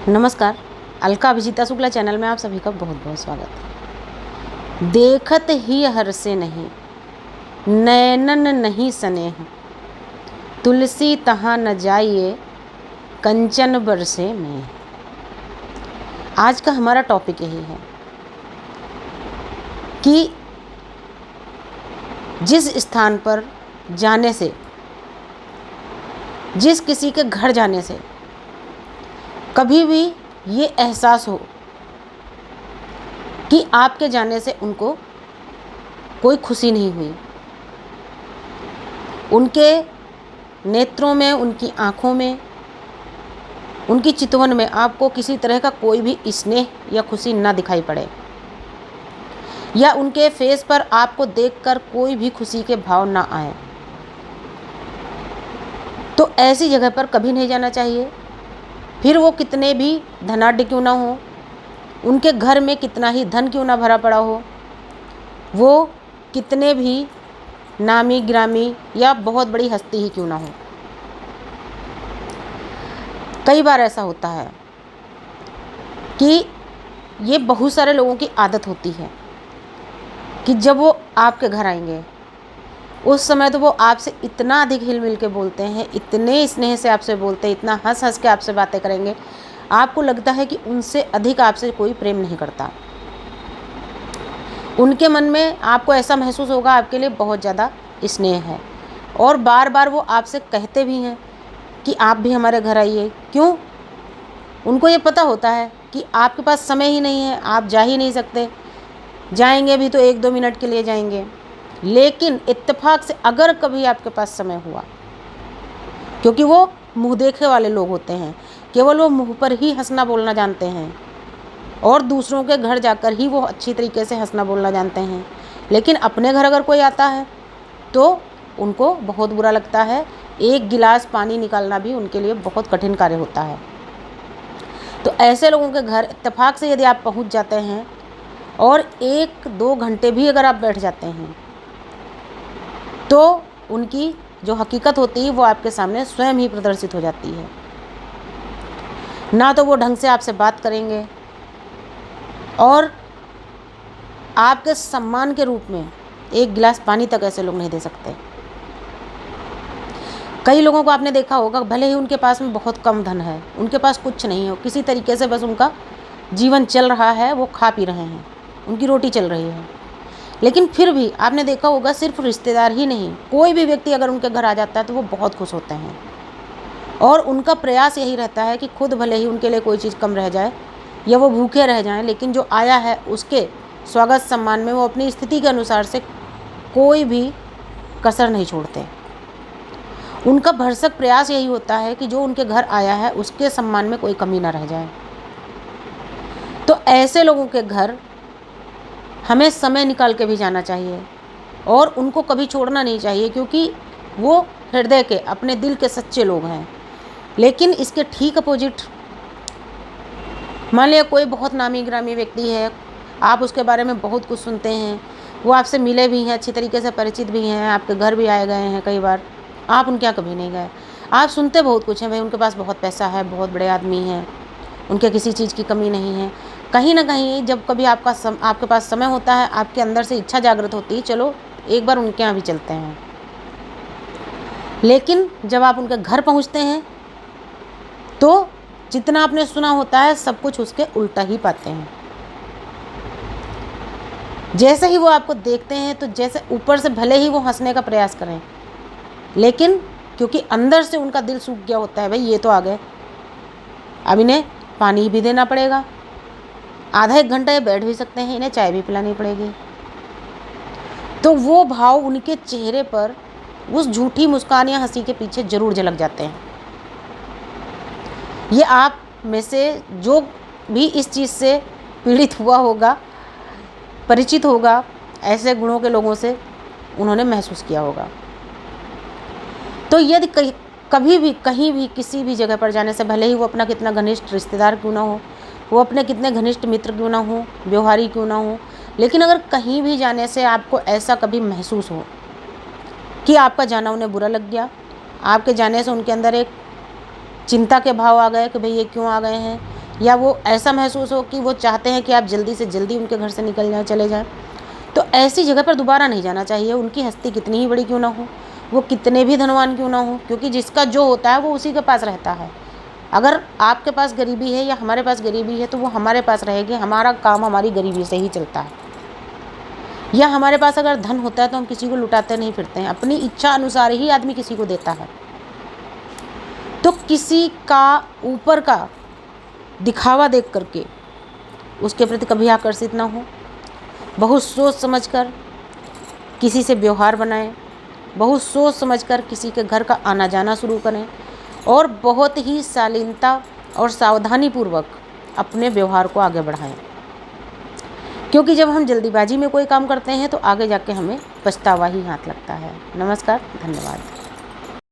नमस्कार। अलका अभिजीता शुक्ला चैनल में आप सभी का बहुत बहुत स्वागत है। देखत ही हरसे नहीं, नैनन नहीं स्नेह, तुलसी तहाँ न जाइए, कंचन बरसे में। आज का हमारा टॉपिक यही है कि जिस स्थान पर जाने से, जिस किसी के घर जाने से कभी भी ये एहसास हो कि आपके जाने से उनको कोई खुशी नहीं हुई, उनके नेत्रों में, उनकी आँखों में, उनकी चितवन में आपको किसी तरह का कोई भी स्नेह या खुशी ना दिखाई पड़े, या उनके फेस पर आपको देखकर कोई भी खुशी के भाव ना आए, तो ऐसी जगह पर कभी नहीं जाना चाहिए। फिर वो कितने भी धनाढ्य क्यों ना हो, उनके घर में कितना ही धन क्यों ना भरा पड़ा हो, वो कितने भी नामी गिरामी या बहुत बड़ी हस्ती ही क्यों ना हो। कई बार ऐसा होता है कि ये बहुत सारे लोगों की आदत होती है कि जब वो आपके घर आएंगे उस समय तो वो आपसे इतना अधिक हिल मिल के बोलते हैं, इतने स्नेह से आपसे बोलते हैं, इतना हंस हंस के आपसे बातें करेंगे, आपको लगता है कि उनसे अधिक आपसे कोई प्रेम नहीं करता। उनके मन में आपको ऐसा महसूस होगा आपके लिए बहुत ज़्यादा स्नेह है, और बार बार वो आपसे कहते भी हैं कि आप भी हमारे घर आइए। क्यों? उनको ये पता होता है कि आपके पास समय ही नहीं है, आप जा ही नहीं सकते, जाएंगे भी तो 1-2 मिनट के लिए जाएंगे। लेकिन इत्तेफाक से अगर कभी आपके पास समय हुआ, क्योंकि वो मुँह देखे वाले लोग होते हैं, केवल वो मुँह पर ही हंसना बोलना जानते हैं और दूसरों के घर जाकर ही वो अच्छी तरीके से हंसना बोलना जानते हैं, लेकिन अपने घर अगर कोई आता है तो उनको बहुत बुरा लगता है। एक गिलास पानी निकालना भी उनके लिए बहुत कठिन कार्य होता है। तो ऐसे लोगों के घर इत्तेफाक से यदि आप पहुंच जाते हैं और 1-2 घंटे भी अगर आप बैठ जाते हैं तो उनकी जो हकीकत होती है वो आपके सामने स्वयं ही प्रदर्शित हो जाती है। ना तो वो ढंग से आपसे बात करेंगे, और आपके सम्मान के रूप में एक गिलास पानी तक ऐसे लोग नहीं दे सकते। कई लोगों को आपने देखा होगा, भले ही उनके पास में बहुत कम धन है, उनके पास कुछ नहीं है, किसी तरीके से बस उनका जीवन चल रहा है, वो खा पी रहे हैं, उनकी रोटी चल रही है, लेकिन फिर भी आपने देखा होगा सिर्फ रिश्तेदार ही नहीं, कोई भी व्यक्ति अगर उनके घर आ जाता है तो वो बहुत खुश होते हैं, और उनका प्रयास यही रहता है कि खुद भले ही उनके लिए कोई चीज़ कम रह जाए या वो भूखे रह जाएं, लेकिन जो आया है उसके स्वागत सम्मान में वो अपनी स्थिति के अनुसार से कोई भी कसर नहीं छोड़ते। उनका भरसक प्रयास यही होता है कि जो उनके घर आया है उसके सम्मान में कोई कमी ना रह जाए। तो ऐसे लोगों के घर हमें समय निकाल के भी जाना चाहिए और उनको कभी छोड़ना नहीं चाहिए, क्योंकि वो हृदय के, अपने दिल के सच्चे लोग हैं। लेकिन इसके ठीक अपोजिट, मान लिया कोई बहुत नामी गिरामी व्यक्ति है, आप उसके बारे में बहुत कुछ सुनते हैं, वो आपसे मिले भी हैं, अच्छी तरीके से परिचित भी हैं, आपके घर भी आए गए हैं कई बार, आप उनके यहाँ कभी नहीं गए, आप सुनते बहुत कुछ हैं, भाई उनके पास बहुत पैसा है, बहुत बड़े आदमी हैं, उनके किसी चीज़ की कमी नहीं है। कहीं ना कहीं जब कभी आपके पास समय होता है, आपके अंदर से इच्छा जागृत होती है, चलो एक बार उनके यहाँ भी चलते हैं। लेकिन जब आप उनके घर पहुँचते हैं तो जितना आपने सुना होता है सब कुछ उसके उल्टा ही पाते हैं। जैसे ही वो आपको देखते हैं तो जैसे ऊपर से भले ही वो हंसने का प्रयास करें, लेकिन क्योंकि अंदर से उनका दिल सूख गया होता है, भाई ये तो आ गए, अब इन्हें पानी भी देना पड़ेगा, आधा 1 घंटा ये बैठ भी सकते हैं, इन्हें चाय भी पिलानी पड़ेगी। तो वो भाव उनके चेहरे पर उस झूठी मुस्कान या हंसी के पीछे जरूर झलक जाते हैं। ये आप में से जो भी इस चीज़ से पीड़ित हुआ होगा, परिचित होगा ऐसे गुणों के लोगों से, उन्होंने महसूस किया होगा। तो यदि कभी भी कहीं भी किसी भी जगह पर जाने से, भले ही वो अपना कितना घनिष्ठ रिश्तेदार क्यों ना हो, वो अपने कितने घनिष्ठ मित्र क्यों ना हो, व्यवहारी क्यों ना हो, लेकिन अगर कहीं भी जाने से आपको ऐसा कभी महसूस हो कि आपका जाना उन्हें बुरा लग गया, आपके जाने से उनके अंदर एक चिंता के भाव आ गए कि भाई ये क्यों आ गए हैं, या वो ऐसा महसूस हो कि वो चाहते हैं कि आप जल्दी से जल्दी उनके घर से निकल जाएं, चले जाएं, तो ऐसी जगह पर दोबारा नहीं जाना चाहिए। उनकी हस्ती कितनी ही बड़ी क्यों ना हो, वो कितने भी धनवान क्यों ना हो, क्योंकि जिसका जो होता है वो उसी के पास रहता है। अगर आपके पास गरीबी है या हमारे पास गरीबी है तो वो हमारे पास रहेगी। हमारा काम हमारी गरीबी से ही चलता है। या हमारे पास अगर धन होता है तो हम किसी को लुटाते नहीं फिरते हैं, अपनी इच्छा अनुसार ही आदमी किसी को देता है। तो किसी का ऊपर का दिखावा देख करके उसके प्रति कभी आकर्षित ना हो। बहुत सोच समझकर किसी से व्यवहार बनाएं, बहुत सोच समझकर किसी के घर का आना जाना शुरू करें और बहुत ही शालीनता और सावधानी पूर्वक अपने व्यवहार को आगे बढ़ाएं। क्योंकि जब हम जल्दीबाजी में कोई काम करते हैं तो आगे जाके हमें पछतावा ही हाथ लगता है। नमस्कार, धन्यवाद।